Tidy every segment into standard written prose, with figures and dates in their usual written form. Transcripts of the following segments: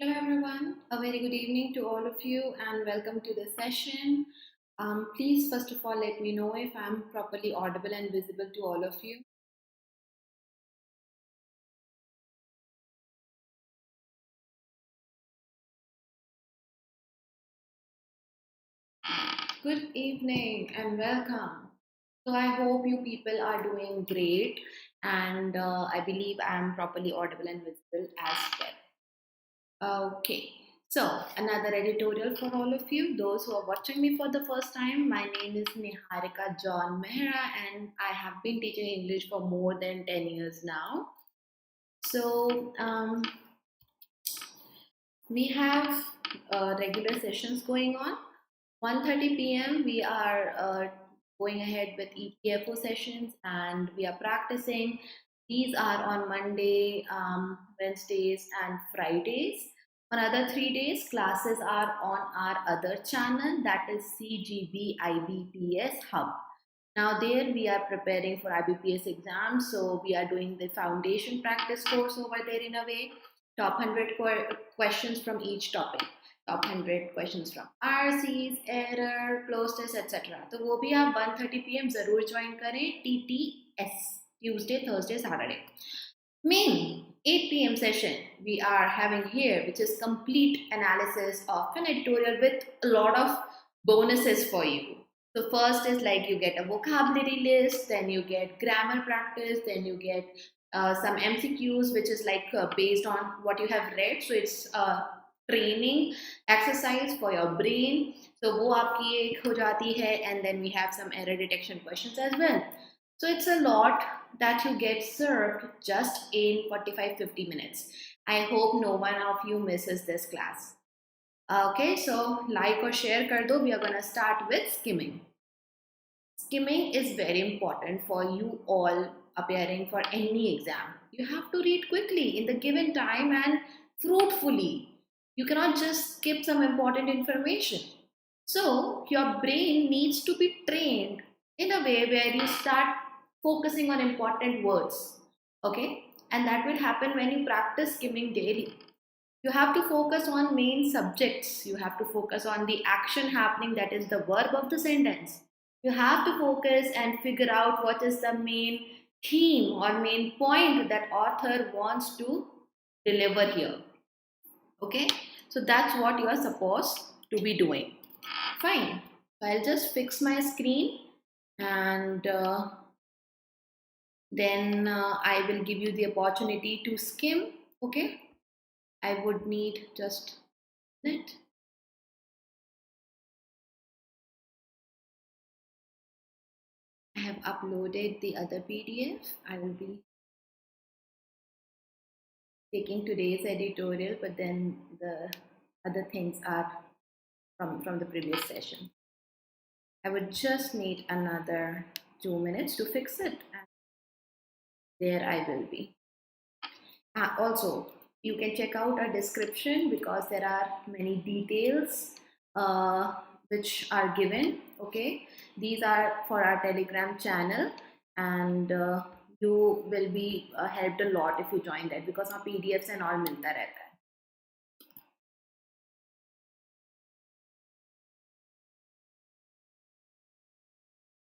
Hello everyone, a very good evening to all of you and welcome to the session. Please first of all let me know if I'm properly audible and visible to all of you. Good evening and welcome. So I hope you people are doing great and I believe I'm properly audible and visible as well. Okay, so another editorial for all of you. Those who are watching me for the first time, my name is Niharika John Mehra and I have been teaching English for more than 10 years now. So we have regular sessions going on. 1:30 p.m. we are going ahead with EPFO sessions and we are practicing. These are on Monday, Wednesdays and Fridays. On other 3 days, classes are on our other channel, that is CGB IBPS Hub. Now there we are preparing for IBPS exams, so we are doing the foundation practice course over there in a way. Top 100 questions from each topic. Top 100 questions from RCs, error, close test, etc. तो वो भी आप 1:30 p.m. जरूर join करें. TTS Tuesday, Thursday, Saturday. Main 8 p.m. session we are having here, which is complete analysis of an editorial with a lot of bonuses for you. So first is like you get a vocabulary list, then you get grammar practice, then you get some MCQs, which is like based on what you have read. So it's a training exercise for your brain. So वो आपकी एक हो जाती है, and then we have some error detection questions as well. So it's a lot that you get served just in 45-50 minutes. I hope no one of you misses this class. Okay, so like or share kar do. We are going to start with skimming. Skimming is very important for you all appearing for any exam. You have to read quickly in the given time and fruitfully. You cannot just skip some important information. So, your brain needs to be trained in a way where you start focusing on important words. Okay? And that will happen when you practice skimming daily. You have to focus on main subjects. You have to focus on the action happening, that is the verb of the sentence. You have to focus and figure out what is the main theme or main point that author wants to deliver here. Okay, so that's what you are supposed to be doing. Fine, so I'll just fix my screen and then I will give you the opportunity to skim. Okay, I would need just a minute. I have uploaded the other PDF. I will be taking today's editorial, but then the other things are from the previous session. I would just need another 2 minutes to fix it, and there I will be. Also, you can check out our description because there are many details which are given. Okay, these are for our Telegram channel, and you will be helped a lot if you join that because our PDFs and all milta rehta hai.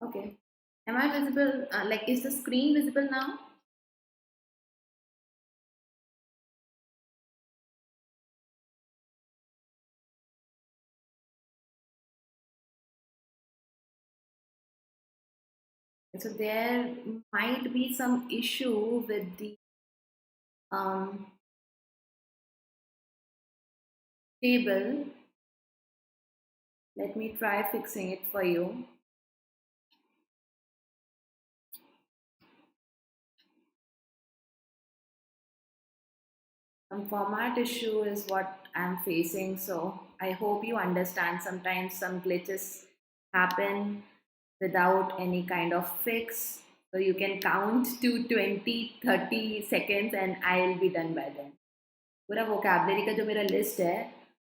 Okay, am I visible? Like, is the screen visible now? So there might be some issue with the table. Let me try fixing it for you. Some format issue is what I'm facing, so I hope you understand. Sometimes some glitches happen without any kind of fix. So you can count to 20, 30 seconds and I'll be done by then. पूरा vocabulary का जो मेरा list है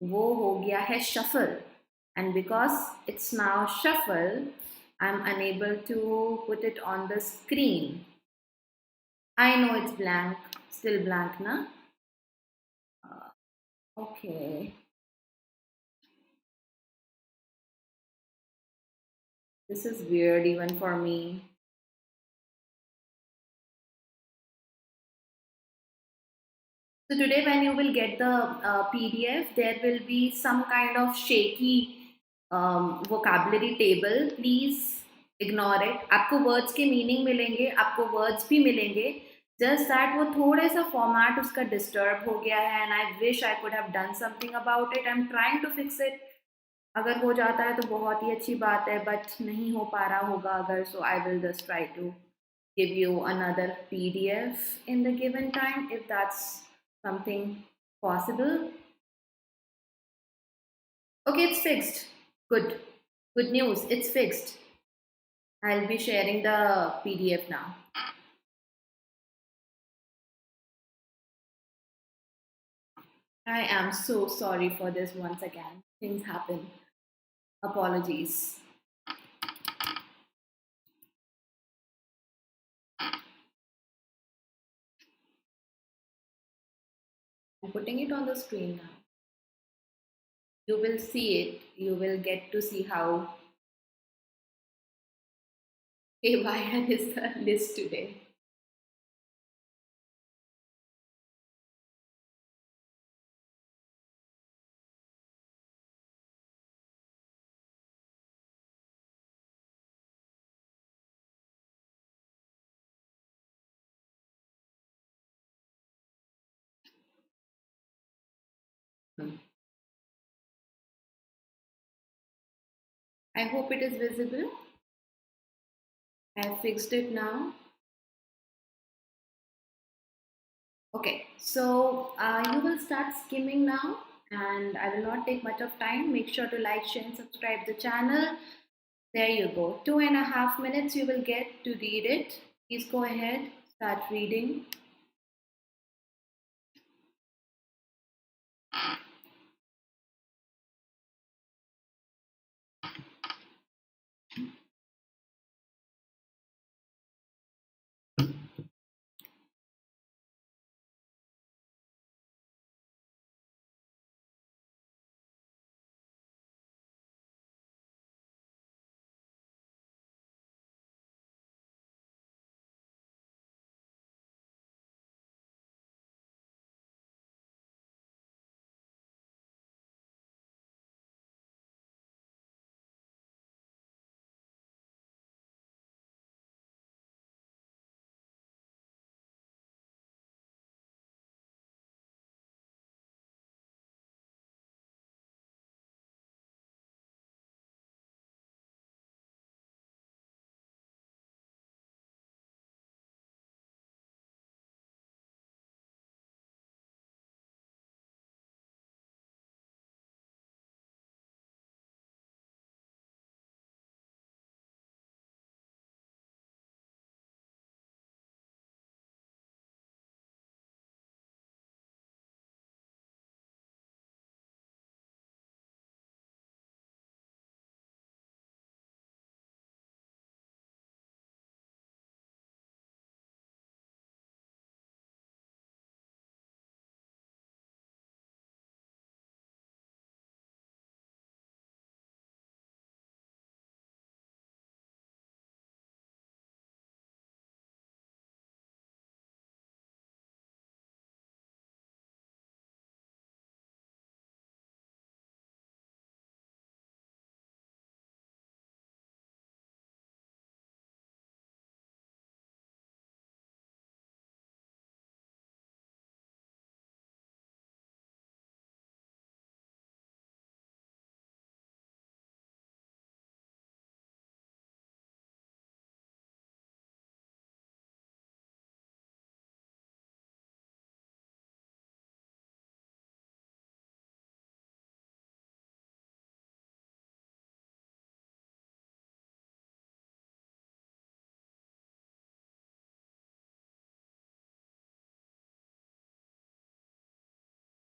वो हो गया है shuffle, and because it's now shuffle I'm unable to put it on the screen. I know it's blank, still blank na. Okay. This is weird even for me. So today when you will get the PDF, there will be some kind of shaky vocabulary table. Please ignore it. आपको words के meaning मिलेंगे, आपको words भी मिलेंगे. Just that वो थोड़े सा format उसका disturb हो गया है and I wish I could have done something about it. I'm trying to fix it. अगर हो जाता है तो बहुत ही अच्छी बात है, but नहीं हो पा रहा होगा अगर, so I will just try to give you another PDF in the given time if that's something possible. Okay, it's fixed. Good. Good news. It's fixed. I'll be sharing the PDF now. I am so sorry for this once again. Things happen. Apologies. I'm putting it on the screen now. You will see it. You will get to see how haywire is the list today. I hope it is visible. I have fixed it now. Okay, so you will start skimming now and I will not take much of time. Make sure to like, share and subscribe the channel. There you go. 2.5 minutes you will get to read it. Please go ahead, start reading.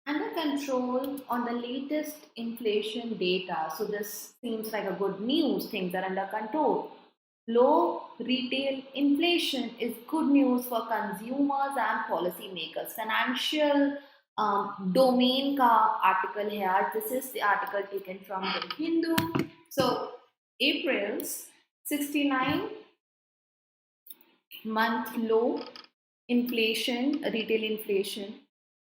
Under control on the latest inflation data. So this seems like a good news. Things are under control. Low retail inflation is good news for consumers and policymakers. Financial domain का article है यार, this is the article taken from the Hindu. So April's 69 month low inflation, retail inflation,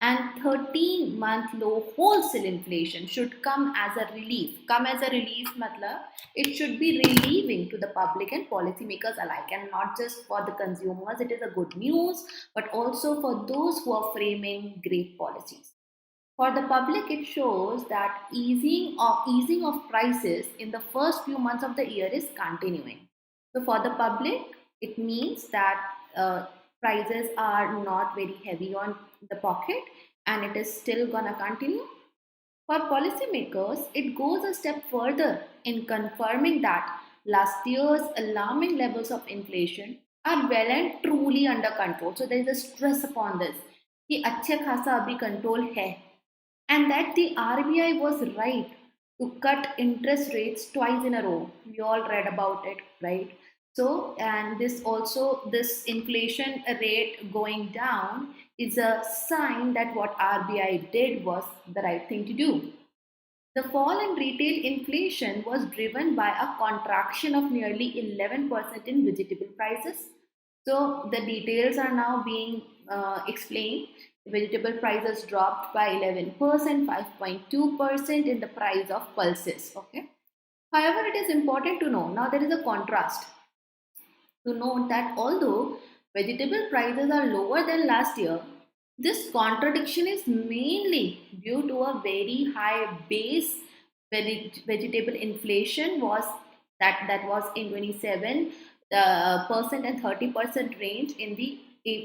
and 13-month low wholesale inflation should come as a relief. Come as a relief, matlab it should be relieving to the public and policymakers alike, and not just for the consumers. It is a good news, but also for those who are framing great policies. For the public, it shows that easing of prices in the first few months of the year is continuing. So for the public, it means that prices are not very heavy on the pocket and it is still gonna continue. For policymakers, it goes a step further in confirming that last year's alarming levels of inflation are well and truly under control. So there is a stress upon this कि अच्छे खासा अभी control है, and that the RBI was right to cut interest rates twice in a row. We all read about it, right? So, and this inflation rate going down is a sign that what RBI did was the right thing to do. The fall in retail inflation was driven by a contraction of nearly 11% in vegetable prices. So the details are now being explained. Vegetable prices dropped by 11%, 5.2% in the price of pulses. Okay. However, it is important to know now there is a contrast to note that although vegetable prices are lower than last year, this contradiction is mainly due to a very high base. Vegetable inflation was that was in 27 percent and 30% range in the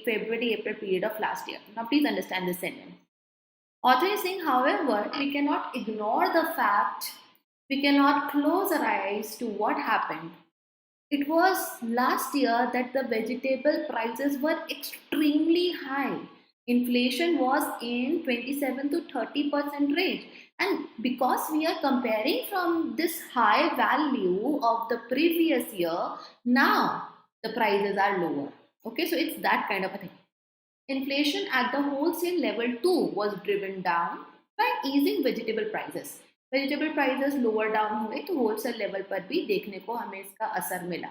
February-April period of last year. Now, please understand this sentence. Author is saying, however, we cannot ignore the fact, we cannot close our eyes to what happened. It was last year that the vegetable prices were extremely high. Inflation was in 27 to 30% range. And because we are comparing from this high value of the previous year, now the prices are lower. Okay, so it's that kind of a thing. Inflation at the wholesale level too was driven down by easing vegetable prices. Vegetable prices lower down हुए तो wholesale level पर भी देखने को हमें इसका असर मिला,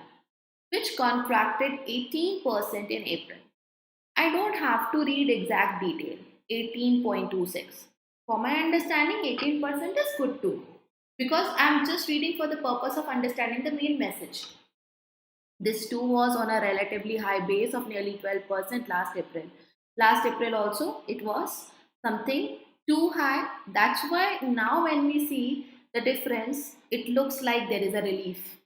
which contracted 18% in April. I don't have to read exact detail, 18.26. For my understanding, 18% is good too, because I'm just reading for the purpose of understanding the main message. This too was on a relatively high base of nearly 12% last April. Last April also, it was something too high. That's why now when we see the difference, it looks like there is a relief.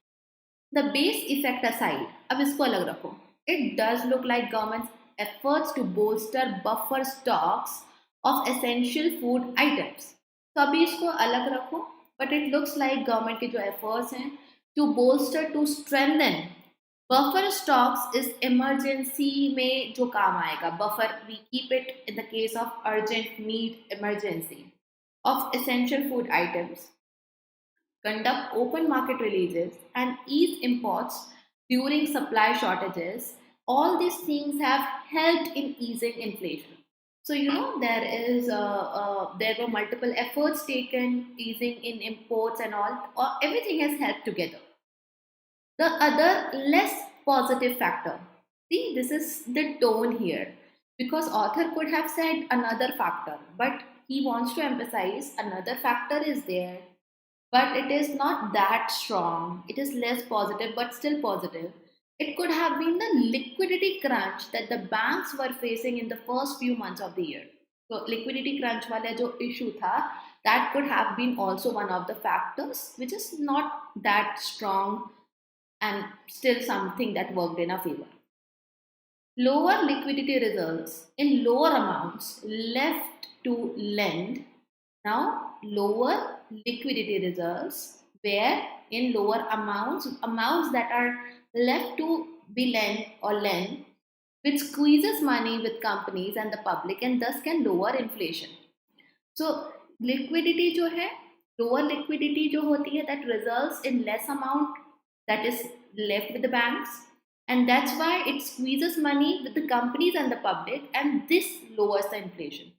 The base effect aside, अब इसको अलग रखो. It does look like government's efforts to bolster buffer stocks of essential food items. तो अभी इसको अलग रखो, but it looks like government के जो efforts हैं to bolster, to strengthen buffer stocks is emergency में जो काम आएगा. Buffer, we keep it in the case of urgent need, emergency of essential food items. Conduct open market releases and ease imports during supply shortages. All these things have helped in easing inflation. So there were multiple efforts taken, easing in imports and all. Everything has helped together. The other less positive factor. See, this is the tone here, because author could have said another factor, but he wants to emphasize another factor is there, but it is not that strong. It is less positive, but still positive. It could have been the liquidity crunch that the banks were facing in the first few months of the year. So liquidity crunch wala jo issue tha, that could have been also one of the factors, which is not that strong and still something that worked in our favor. Lower liquidity results in lower amounts left to lend. Now, lower liquidity results where in lower amounts that are left to be lent, which squeezes money with companies and the public and thus can lower inflation. So, liquidity जो है, lower liquidity जो होती है, that results in less amount that is left with the banks, and that's why it squeezes money with the companies and the public, and this lowers the inflation.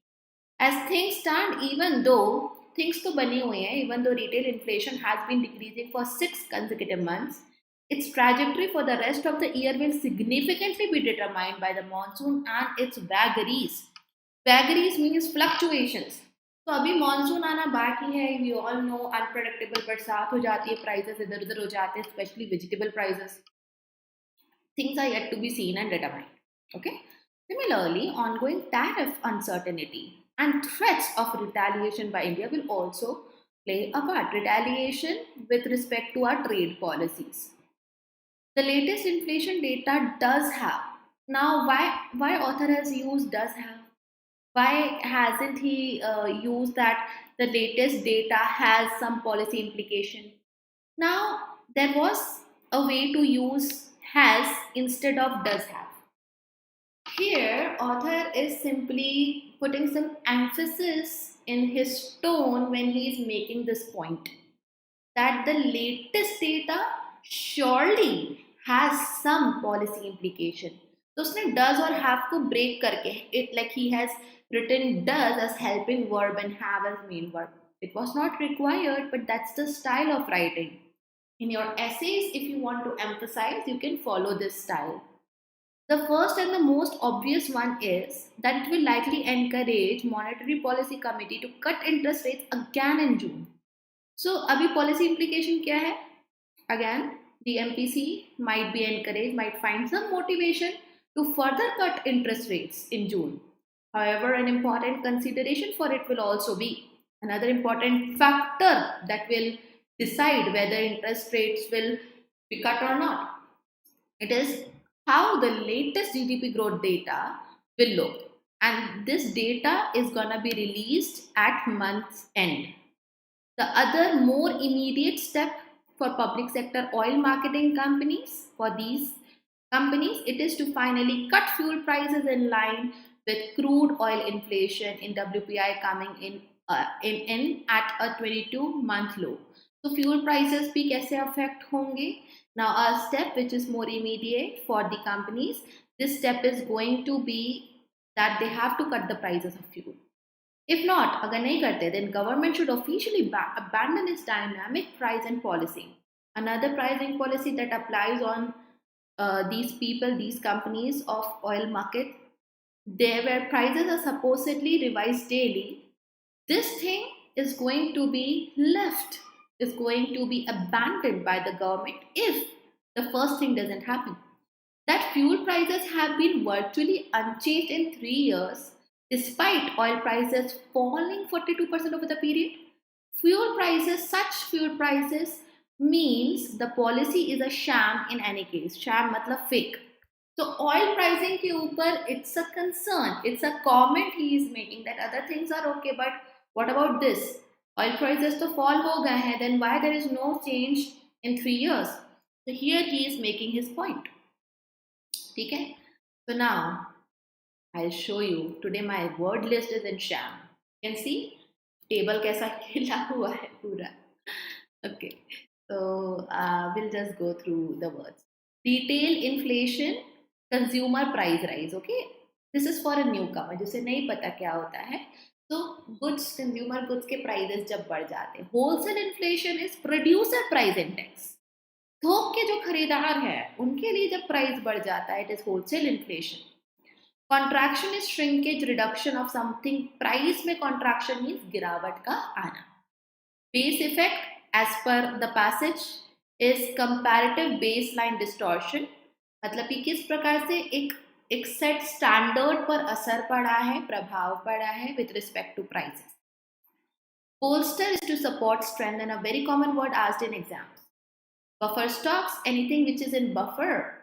As things stand, even though things तो बनी हुई हैं, even though retail inflation has been decreasing for 6 consecutive months, its trajectory for the rest of the year will significantly be determined by the monsoon and its vagaries. Vagaries means fluctuations. तो अभी monsoon आना बाकी है. We all know unpredictable बरसात हो जाती है, prices इधर उधर हो जाते हैं, especially vegetable prices. Things are yet to be seen and determined. Okay. Similarly, ongoing tariff uncertainty and threats of retaliation by India will also play a part. Retaliation with respect to our trade policies. The latest inflation data does have. Now, why author has used does have? Why hasn't he used that the latest data has some policy implication? Now, there was a way to use has instead of does have. Here, author is simply putting some emphasis in his tone when he is making this point that the latest data surely has some policy implication. तो उसने does और have को break करके it like he has written does as helping verb and have as main verb. It was not required, but that's the style of writing. In your essays, if you want to emphasize, you can follow this style. The first and the most obvious one is that it will likely encourage Monetary Policy Committee to cut interest rates again in June. So, abhi policy implication kya hai? Again, the MPC might be encouraged, might find some motivation to further cut interest rates in June. However, an important consideration for it will also be another important factor that will decide whether interest rates will be cut or not. It is how the latest GDP growth data will look. And this data is going to be released at month's end. The other more immediate step for public sector oil marketing companies, for these companies, it is to finally cut fuel prices in line with crude oil inflation in WPI coming in at a 22-month low. So fuel prices भी कैसे affect होंगे? Now a step which is more immediate for the companies, this step is going to be that they have to cut the prices of fuel. If not, अगर नहीं करते, then government should officially abandon its dynamic pricing policy. Another pricing policy that applies on these people, these companies of oil market, there where prices are supposedly revised daily, this thing is going to be left, is going to be abandoned by the government if the first thing doesn't happen. That fuel prices have been virtually unchanged in 3 years despite oil prices falling 42% over the period. Such fuel prices means the policy is a sham in any case. Sham matlab fake. So oil pricing ke upar, it's a concern. It's a comment he is making that other things are okay, but what about this? Oil prices to fall ho gaye hain, then why there is no change in 3 years? So here he is making his point. Okay? So now I'll show you. Today my word list is in sham. You can see table kaisa khila hua hai pura. Okay. So we'll just go through the words. Retail inflation, consumer price rise. Okay. This is for a newcomer जिसे नहीं पता क्या होता है. So goods, consumer goods के prices जब बढ़ जाते हैं. Wholesale inflation is producer price index. थोक के जो खरीदार हैं उनके लिए जब प्राइस बढ़ जाता है, it is wholesale inflation. Contraction is shrinkage, reduction of something. Price में contraction means गिरावट का आना. Base effect as per the passage is comparative baseline distortion. मतलब कि किस प्रकार से एक सेट स्टैंडर्ड पर असर पड़ा है, प्रभाव पड़ा है with respect to prices. Bolster is to support, strengthen, a very common word asked in exams. Buffer stocks, anything which is in buffer,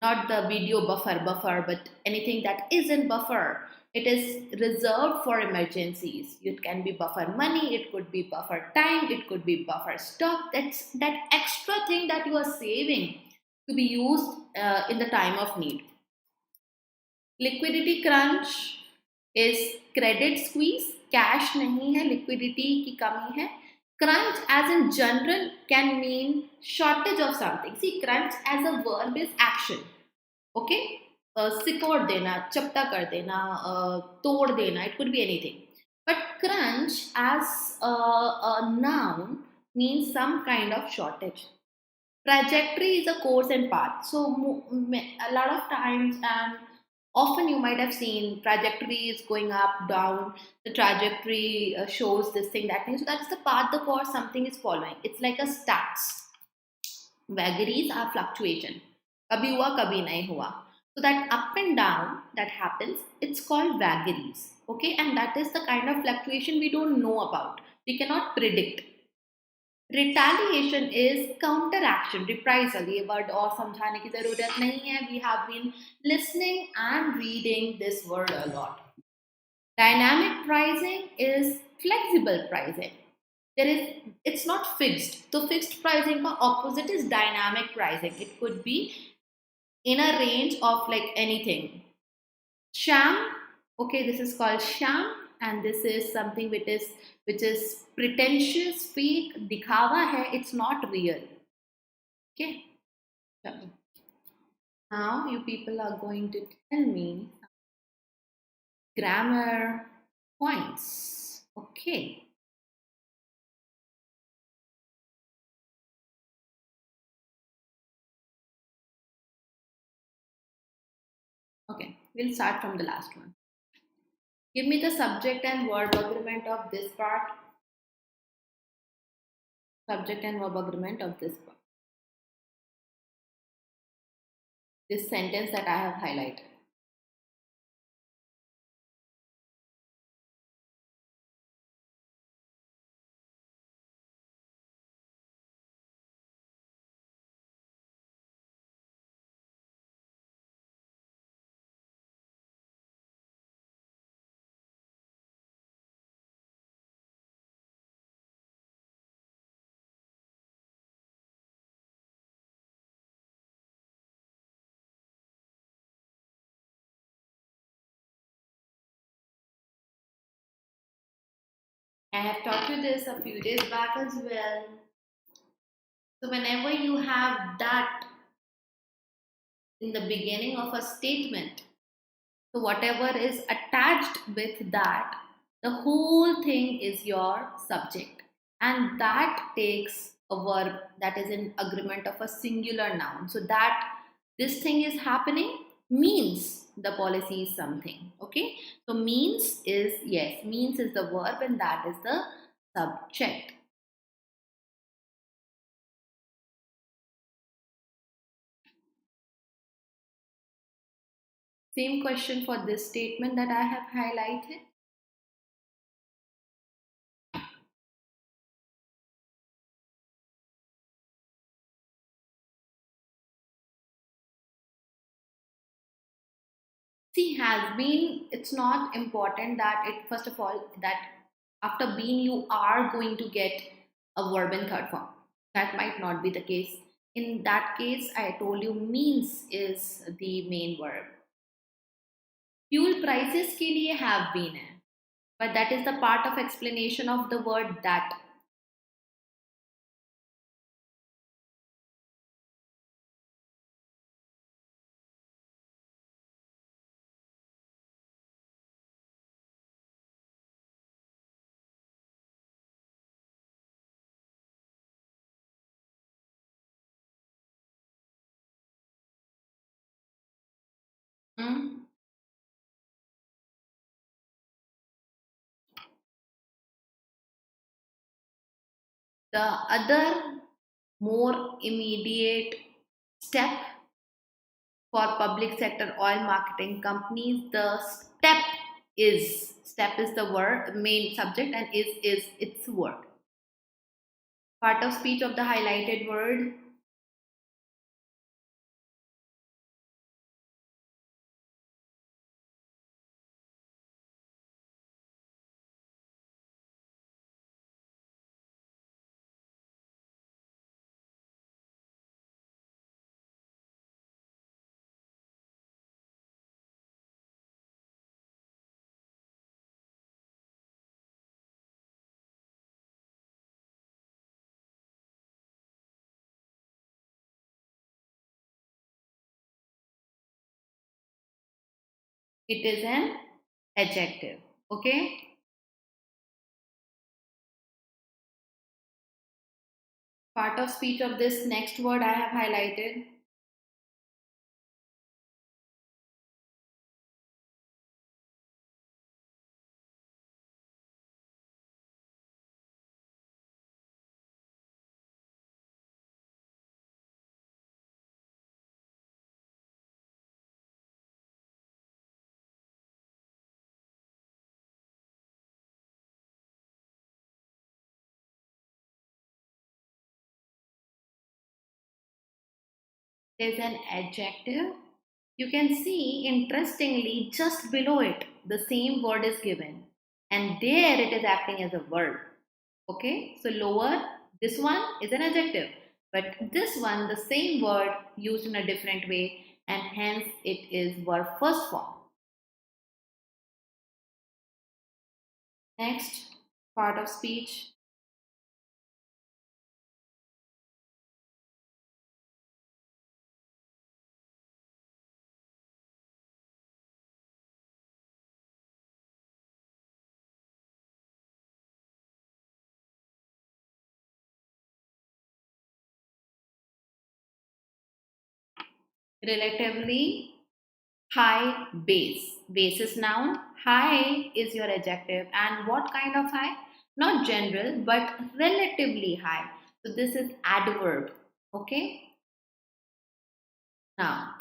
not the video buffer, but anything that is in buffer. It is reserved for emergencies. It can be buffer money, it could be buffer time, it could be buffer stock. That's that extra thing that you are saving to be used in the time of need. Liquidity crunch is credit squeeze. Cash नहीं है, liquidity की कमी है. Crunch as in general can mean shortage of something. See, crunch as a verb is action. Okay? सिकोड़ देना, चपटा कर देना, तोड़ देना. It could be anything. But crunch as a noun means some kind of shortage. Trajectory is a course and path. So a lot of times and often you might have seen trajectory is going up, down. The trajectory shows this thing, that thing. So that's the path the course something is following. It's like a stats. Vagaries are fluctuation. Kabhi hua, kabhi nahi hua. So that up and down that happens, it's called vagaries. Okay, and that is the kind of fluctuation we don't know about. We cannot predict. Retaliation is counter action, reprisal. ये word और समझाने की जरूरत नहीं है. We have been listening and reading this word a lot. Dynamic pricing is flexible pricing. It's not fixed. So fixed pricing का opposite is dynamic pricing. It could be in a range of like anything. Sham, okay, this is called sham, and this is something which is pretentious, fake, दिखावा है. It's not real. Okay. Now you people are going to tell me grammar points. Okay. Okay, we'll start from the last one. Give me the subject and verb agreement of this part. Subject and verb agreement of this part. This sentence that I have highlighted. I have taught you this a few days back as well. So whenever you have that in the beginning of a statement, so whatever is attached with that, the whole thing is your subject. And that takes a verb that is in agreement of a singular noun. So that this thing is happening means the policy is something. Okay. So means is, yes, means is the verb and that is the subject. Same question for this statement that I have highlighted. See, has been, it's not important that it, first of all, that after been you are going to get a verb in third form. That might not be the case. In that case, I told you means is the main verb. Fuel prices के लिए have been है. But that is the part of explanation of the word that. Hmm? The other more immediate step for public sector oil marketing companies, the step is the word main subject and is its word. Part of speech of the highlighted word. It is an adjective. Okay. Part of speech of this next word I have highlighted. Is an adjective. You can see interestingly just below it the same word is given, and there it is acting as a verb. Okay, so lower, this one is an adjective, but this one the same word used in a different way, and hence it is verb first form. Next part of speech. Relatively high base. Base is noun, high is your adjective. And what kind of high? Not general, but relatively high. So this is adverb. Okay. Now,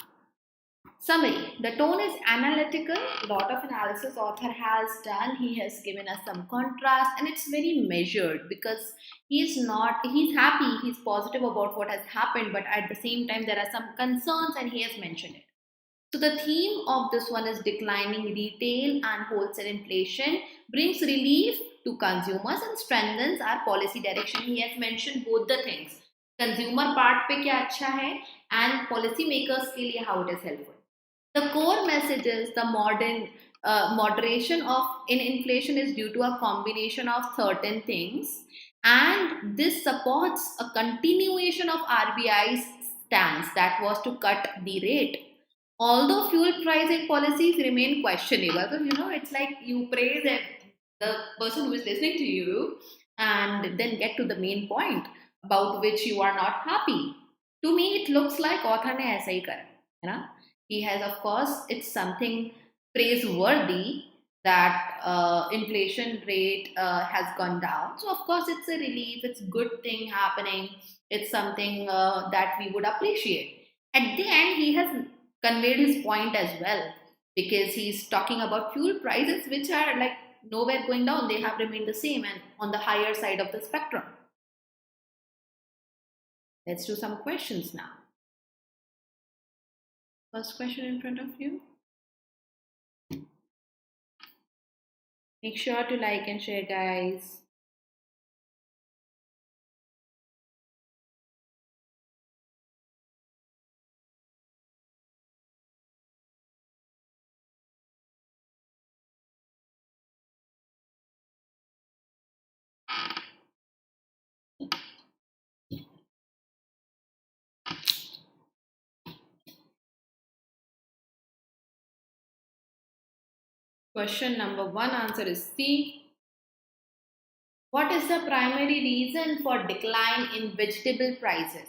summary. The tone is analytical. Lot of analysis author has done. He has given us some contrast, and it's very measured because he's happy, he's positive about what has happened, but at the same time there are some concerns and he has mentioned it. So the theme of this one is declining retail and wholesale inflation brings relief to consumers and strengthens our policy direction. He has mentioned both the things. Consumer part पे क्या अच्छा है and policy makers के लिए how it is helpful. The core message is the modern moderation of in inflation is due to a combination of certain things, and this supports a continuation of RBI's stance that was to cut the rate. Although fuel pricing policies remain questionable, so it's like you praise the person who is listening to you and then get to the main point about which you are not happy. To me, it looks like author ने ऐसा ही करा, है ना? He has, of course, it's something praiseworthy that inflation rate has gone down. So, of course, it's a relief, it's a good thing happening, it's something that we would appreciate. At the end, he has conveyed his point as well because he's talking about fuel prices, which are like nowhere going down, they have remained the same and on the higher side of the spectrum. Let's do some questions now. First question in front of you. Make sure to like and share, guys. Question number 1 answer is C. What is the primary reason for decline in vegetable prices?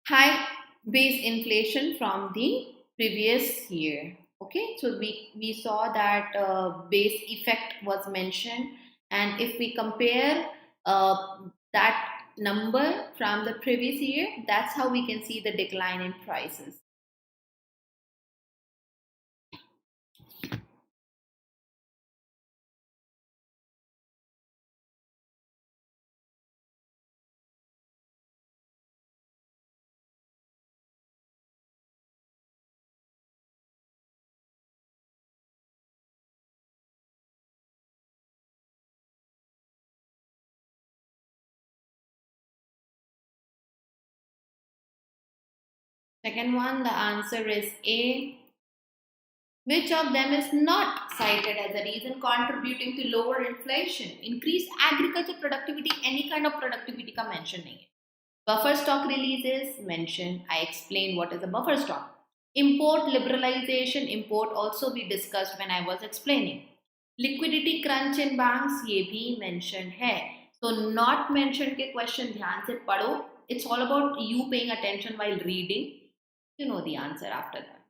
High base inflation from the previous year. Okay, so we saw that base effect was mentioned, and if we compare that number from the previous year, that's how we can see the decline in prices. Second one, the answer is A. Which of them is not cited as a reason contributing to lower inflation? Increased agriculture productivity, any kind of productivity का mention नहीं है. Buffer stock releases mentioned. I explained what is a buffer stock. Import liberalization, import also we discussed when I was explaining. Liquidity crunch in banks, ये भी mentioned है. So not mentioned के question ध्यान से पढ़ो it's all about you paying attention while reading. You know the answer after that.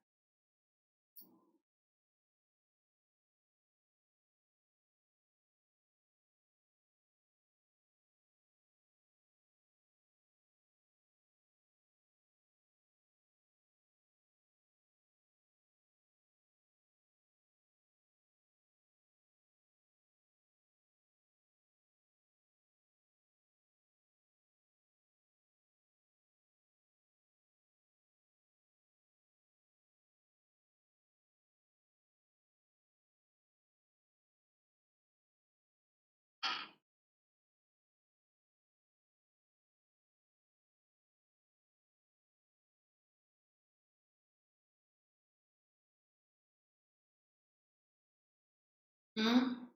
Hmm?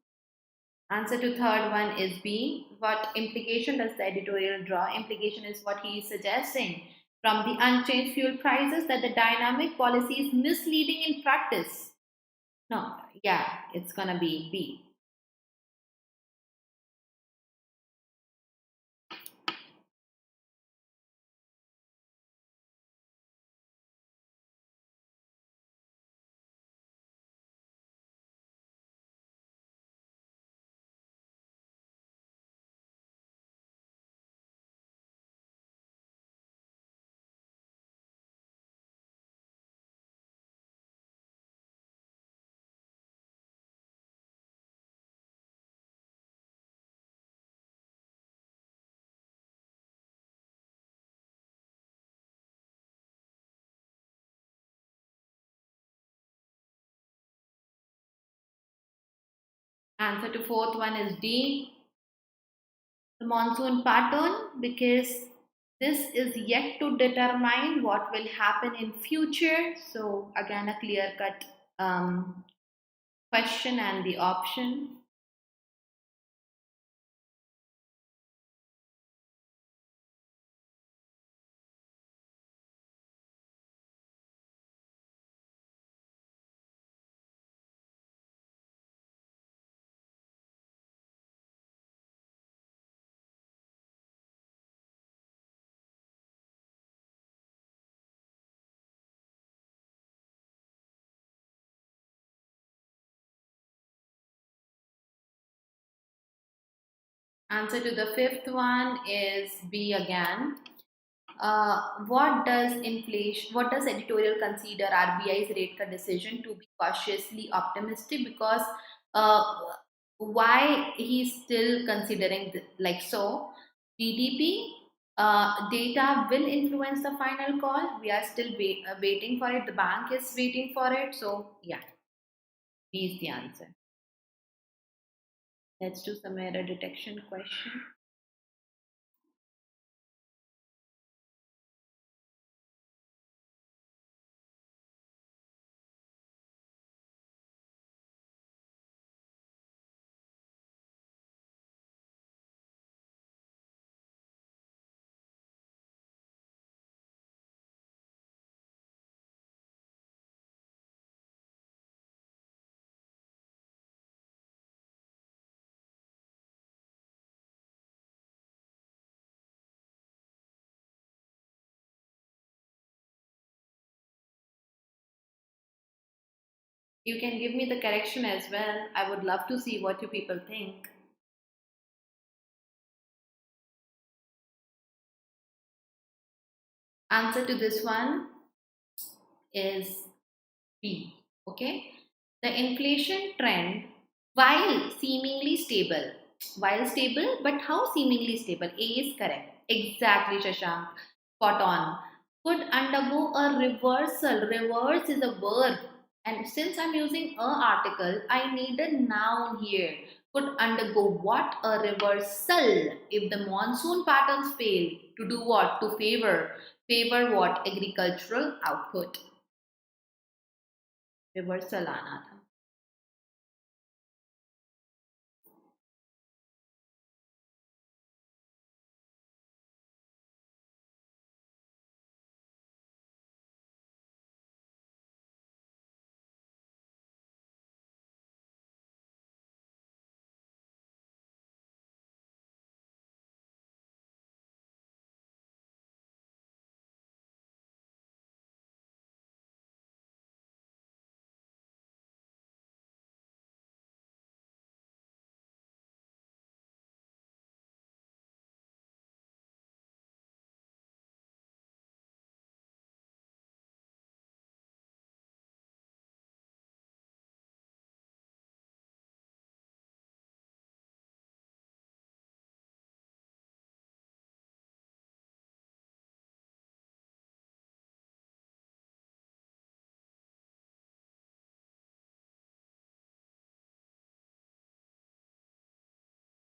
Answer to third one is B. What implication does the editorial draw? Implication is what he is suggesting from the unchanged fuel prices that the dynamic policy is misleading in practice. No, yeah, it's gonna be B. Answer to fourth one is D. The monsoon pattern, because this is yet to determine what will happen in future. So again, a clear cut question and the option. Answer to the fifth one is B again. What does editorial consider RBI's rate cut decision to be cautiously optimistic? Because uh, why he's still considering like so? GDP data will influence the final call. We are still waiting for it. The bank is waiting for it. So yeah, B is the answer. Let's do some error detection question. You can give me the correction as well. I would love to see what you people think. Answer to this one is B. Okay. The inflation trend, while stable, but how seemingly stable? A is correct. Exactly, Shashank. Spot on. Could undergo a reversal. Reverse is a verb. And since I'm using a article, I need a noun here. Could undergo what? A reversal. If the monsoon patterns fail, to do what? To favor. Favor what? Agricultural output. Reversal आना था.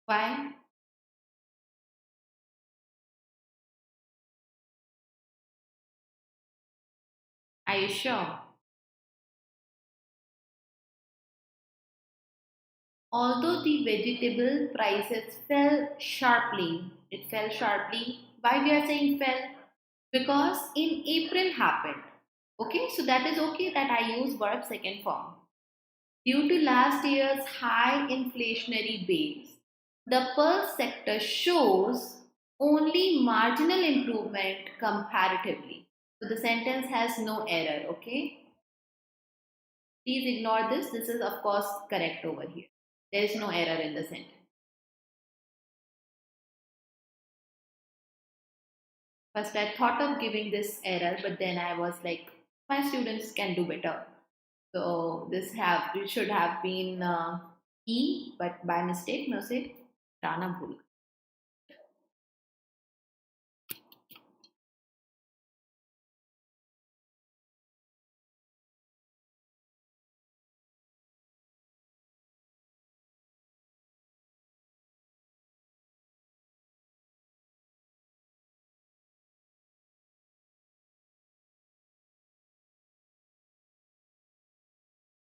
Why? Are you sure? Although the vegetable prices fell sharply, it fell sharply. Why we are saying fell? Because in April happened. Okay, so that is okay that I use verb second form. Due to last year's high inflationary base, the pulse sector shows only marginal improvement comparatively. So the sentence has no error, okay? Please ignore this. This is, of course, correct over here. There is no error in the sentence. First, I thought of giving this error, but then I was like, my students can do better. So it should have been E, but by mistake, no say, Rana bhul.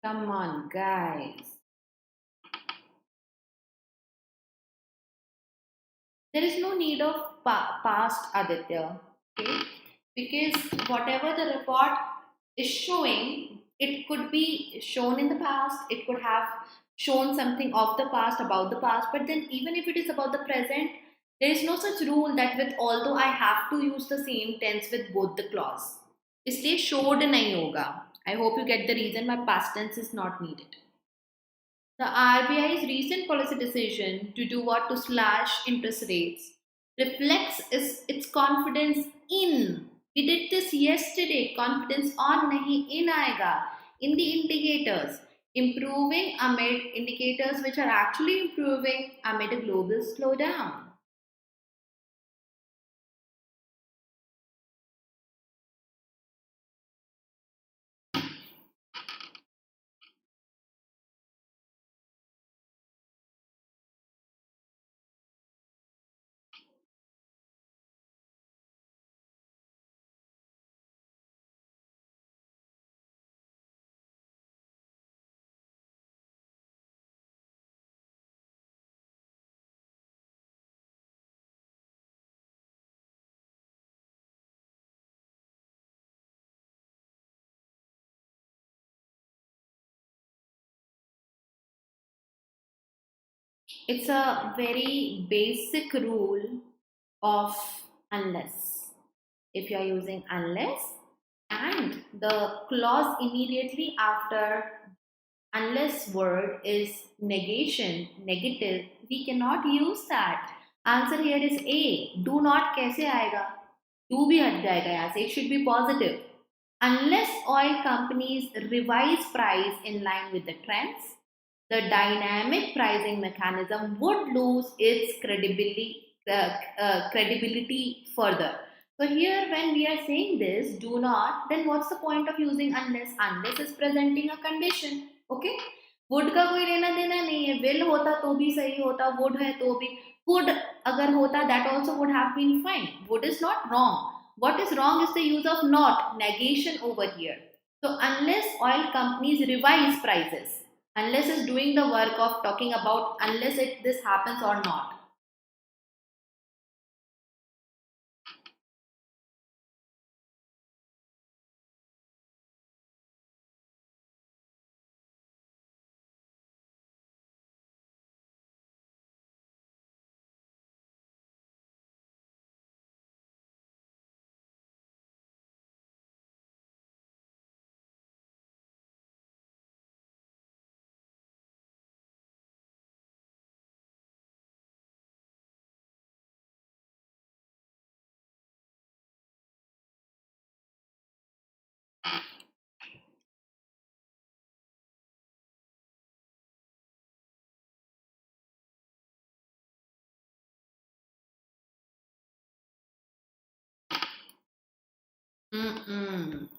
Come on, guys. There is no need of past Aditya, okay? Because whatever the report is showing, it could be shown in the past, it could have shown something of the past about the past, but then even if it is about the present, there is no such rule that with although I have to use the same tense with both the clause. इसलिए showed नहीं होगा. I hope you get the reason why past tense is not needed. The RBI's recent policy decision to do what to slash interest rates reflects its confidence in. We did this yesterday. Confidence on nahi in aega. In the indicators. Improving amid indicators which are actually improving amid a global slowdown. It's a very basic rule of unless. If you are using unless and the clause immediately after unless word is negation, negative, we cannot use that. Answer here is A. Do not कैसे आएगा? Do भी हट जाएगा यहाँ से. It should be positive. Unless oil companies revise price in line with the trends, the dynamic pricing mechanism would lose its credibility further. So here when we are saying this, do not, then what's the point of using unless? Unless is presenting a condition. Okay? Would का कोई लेना देना नहीं है. Will होता तो भी सही होता. Would है तो भी. Could अगर होता that also would have been fine. Would is not wrong. What is wrong is the use of not, negation over here. So unless oil companies revise prices, unless is doing the work of talking about unless this happens or not.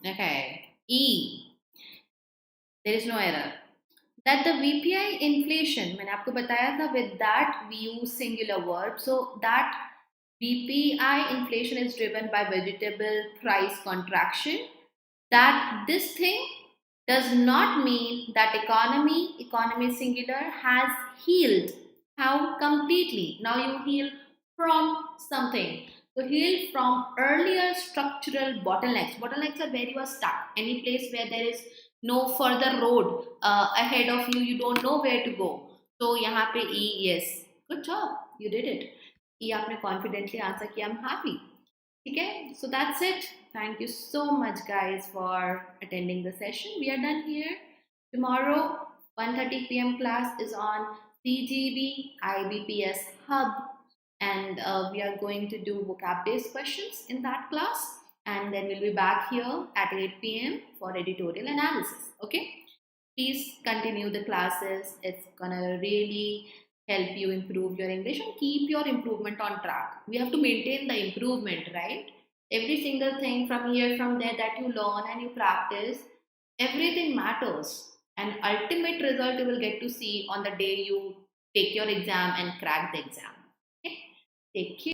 Okay. E. There is no error. that the VPI inflation, मैंने आपको बताया था, with that we use singular verb. So that VPI inflation is driven by vegetable price contraction. That this thing does not mean that economy singular, has healed. How? Completely. Now you heal from something. So heal from earlier structural bottlenecks. Bottlenecks are where you are stuck. Any place where there is no further road ahead of you, you don't know where to go. So यहाँ पे E, yes, good job, you did it. E आपने confidently answer किया, I'm happy. Okay, so that's it. Thank you so much, guys, for attending the session. We are done here. Tomorrow, 1:30 p.m. class is on CGB IBPS Hub, and we are going to do vocab-based questions in that class. And then we'll be back here at 8 p.m. for editorial analysis. Okay, please continue the classes. It's gonna really help you improve your English and keep your improvement on track. We have to maintain the improvement, right? Every single thing from here, from there that you learn and you practice, everything matters. And ultimate result you will get to see on the day you take your exam and crack the exam. Okay? Take care.